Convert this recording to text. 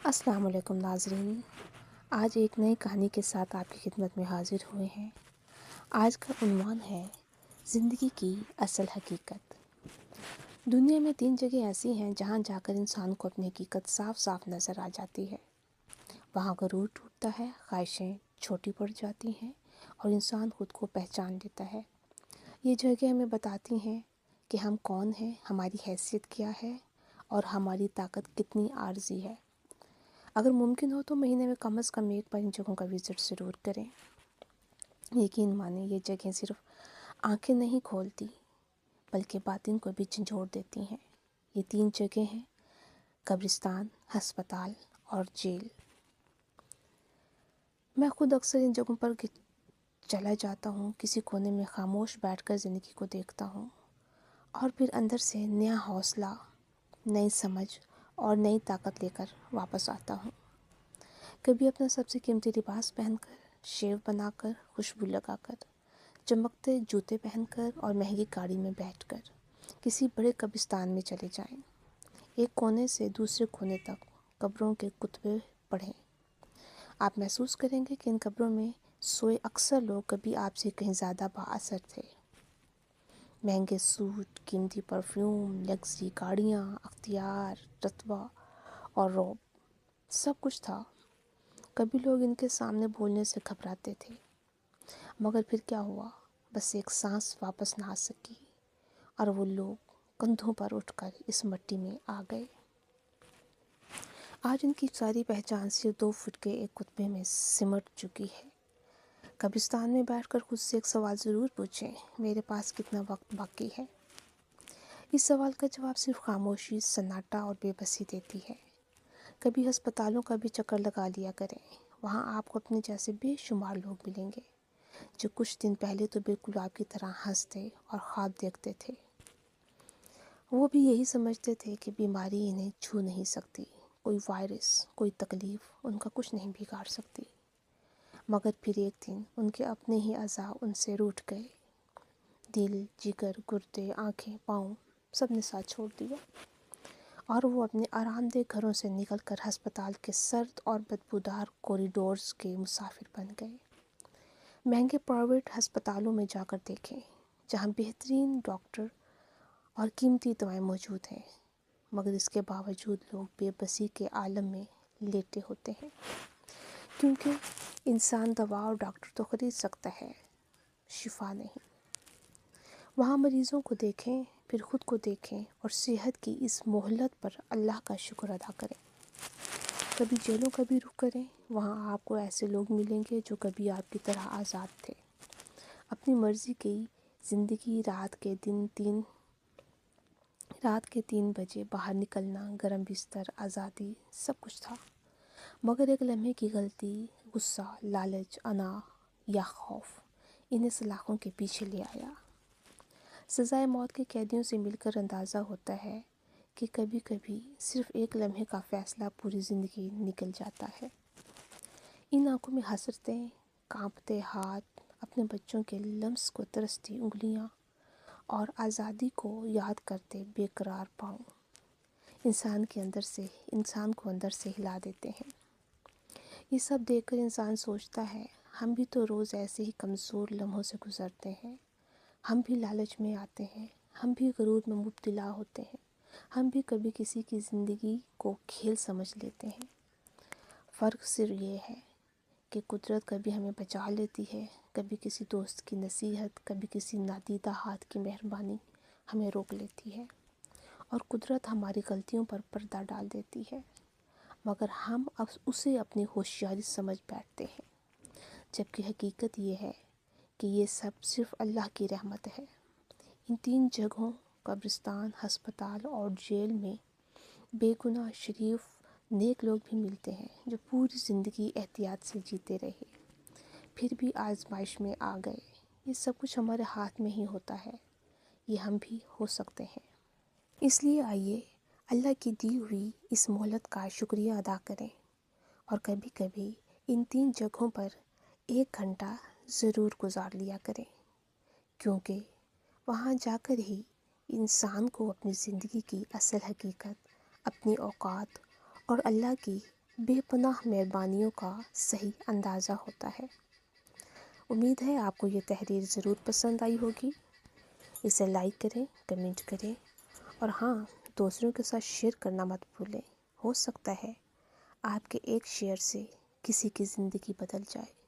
السلام علیکم ناظرین، آج ایک نئی کہانی کے ساتھ آپ کی خدمت میں حاضر ہوئے ہیں۔ آج کا عنوان ہے زندگی کی اصل حقیقت۔ دنیا میں 3 جگہ ایسی ہیں جہاں جا کر انسان کو اپنی حقیقت صاف صاف نظر آ جاتی ہے۔ وہاں غرور ٹوٹتا ہے، خواہشیں چھوٹی پڑ جاتی ہیں اور انسان خود کو پہچان لیتا ہے۔ یہ جگہ ہمیں بتاتی ہیں کہ ہم کون ہیں، ہماری حیثیت کیا ہے اور ہماری طاقت کتنی عارضی ہے۔ اگر ممکن ہو تو مہینے میں کم از کم ایک بار ان جگہوں کا وزٹ ضرور کریں۔ یقین مانیں، یہ جگہیں صرف آنکھیں نہیں کھولتی بلکہ باطن کو بھی جھنجھوڑ دیتی ہیں۔ یہ 3 جگہیں ہیں: قبرستان، ہسپتال اور جیل۔ میں خود اکثر ان جگہوں پر چلا جاتا ہوں، کسی کونے میں خاموش بیٹھ کر زندگی کو دیکھتا ہوں اور پھر اندر سے نیا حوصلہ، نئی سمجھ اور نئی طاقت لے کر واپس آتا ہوں۔ کبھی اپنا سب سے قیمتی لباس پہن کر، شیو بنا کر، خوشبو لگا کر، چمکتے جوتے پہن کر اور مہنگی گاڑی میں بیٹھ کر کسی بڑے قبرستان میں چلے جائیں۔ ایک کونے سے دوسرے کونے تک قبروں کے کتبے پڑھیں۔ آپ محسوس کریں گے کہ ان قبروں میں سوئے اکثر لوگ کبھی آپ سے کہیں زیادہ بااثر تھے۔ مہنگے سوٹ، قیمتی پرفیوم، لگژری گاڑیاں، اختیار، رتبہ اور رعب، سب کچھ تھا۔ کبھی لوگ ان کے سامنے بولنے سے گھبراتے تھے، مگر پھر کیا ہوا؟ بس ایک سانس واپس نہ آ سکی اور وہ لوگ کندھوں پر اٹھ کر اس مٹی میں آ گئے۔ آج ان کی ساری پہچان صرف 2 فٹ کے ایک کتبے میں سمٹ چکی ہے۔ قبرستان میں بیٹھ کر خود سے ایک سوال ضرور پوچھیں: میرے پاس کتنا وقت باقی ہے؟ اس سوال کا جواب صرف خاموشی، سناٹا اور بے بسی دیتی ہے۔ کبھی ہسپتالوں کا بھی چکر لگا لیا کریں، وہاں آپ کو اپنے جیسے بے شمار لوگ ملیں گے جو کچھ دن پہلے تو بالکل آپ کی طرح ہنستے اور خواب دیکھتے تھے۔ وہ بھی یہی سمجھتے تھے کہ بیماری انہیں چھو نہیں سکتی، کوئی وائرس، کوئی تکلیف ان کا کچھ نہیں بگاڑ سکتی۔ مگر پھر ایک دن ان کے اپنے ہی اعضاء ان سے روٹھ گئے۔ دل، جگر، گردے، آنکھیں، پاؤں، سب نے ساتھ چھوڑ دیا اور وہ اپنے آرام دہ گھروں سے نکل کر ہسپتال کے سرد اور بدبودار کوریڈورز کے مسافر بن گئے۔ مہنگے پرائیویٹ ہسپتالوں میں جا کر دیکھیں، جہاں بہترین ڈاکٹر اور قیمتی دوائیں موجود ہیں، مگر اس کے باوجود لوگ بے بسی کے عالم میں لیٹے ہوتے ہیں، کیونکہ انسان دوا اور ڈاکٹر تو خرید سکتا ہے، شفا نہیں۔ وہاں مریضوں کو دیکھیں، پھر خود کو دیکھیں اور صحت کی اس مہلت پر اللہ کا شکر ادا کریں۔ کبھی جیلوں کا بھی رخ کریں، وہاں آپ کو ایسے لوگ ملیں گے جو کبھی آپ کی طرح آزاد تھے، اپنی مرضی کی زندگی۔ رات کے 3 بجے باہر نکلنا، گرم بستر، آزادی، سب کچھ تھا، مگر ایک لمحے کی غلطی، غصہ، لالچ، انا یا خوف انہیں سلاخوں کے پیچھے لے آیا۔ سزائے موت کے قیدیوں سے مل کر اندازہ ہوتا ہے کہ کبھی کبھی صرف ایک لمحے کا فیصلہ پوری زندگی نکل جاتا ہے۔ ان آنکھوں میں حسرتیں، کانپتے ہاتھ، اپنے بچوں کے لمس کو ترستی انگلیاں اور آزادی کو یاد کرتے بے قرار پاؤں انسان کو اندر سے ہلا دیتے ہیں۔ یہ سب دیکھ کر انسان سوچتا ہے، ہم بھی تو روز ایسے ہی کمزور لمحوں سے گزرتے ہیں، ہم بھی لالچ میں آتے ہیں، ہم بھی غرور میں مبتلا ہوتے ہیں، ہم بھی کبھی کسی کی زندگی کو کھیل سمجھ لیتے ہیں۔ فرق صرف یہ ہے کہ قدرت کبھی ہمیں بچا لیتی ہے، کبھی کسی دوست کی نصیحت، کبھی کسی نادیدہ ہاتھ کی مہربانی ہمیں روک لیتی ہے، اور قدرت ہماری غلطیوں پر پردہ ڈال دیتی ہے، مگر ہم اسے اپنی ہوشیاری سمجھ بیٹھتے ہیں، جبکہ حقیقت یہ ہے کہ یہ سب صرف اللہ کی رحمت ہے۔ ان 3 جگہوں، قبرستان، ہسپتال اور جیل میں بے گناہ، شریف، نیک لوگ بھی ملتے ہیں جو پوری زندگی احتیاط سے جیتے رہے، پھر بھی آزمائش میں آ گئے۔ یہ سب کچھ ہمارے ہاتھ میں ہی ہوتا ہے، یہ ہم بھی ہو سکتے ہیں۔ اس لیے آئیے اللہ کی دی ہوئی اس مہلت کا شکریہ ادا کریں اور کبھی کبھی ان 3 جگہوں پر 1 گھنٹہ ضرور گزار لیا کریں، کیونکہ وہاں جا کر ہی انسان کو اپنی زندگی کی اصل حقیقت، اپنی اوقات اور اللہ کی بے پناہ مہربانیوں کا صحیح اندازہ ہوتا ہے۔ امید ہے آپ کو یہ تحریر ضرور پسند آئی ہوگی۔ اسے لائک کریں، کمنٹ کریں، اور ہاں، دوسروں کے ساتھ شیئر کرنا مت بھولیں۔ ہو سکتا ہے آپ کے ایک شیئر سے کسی کی زندگی بدل جائے۔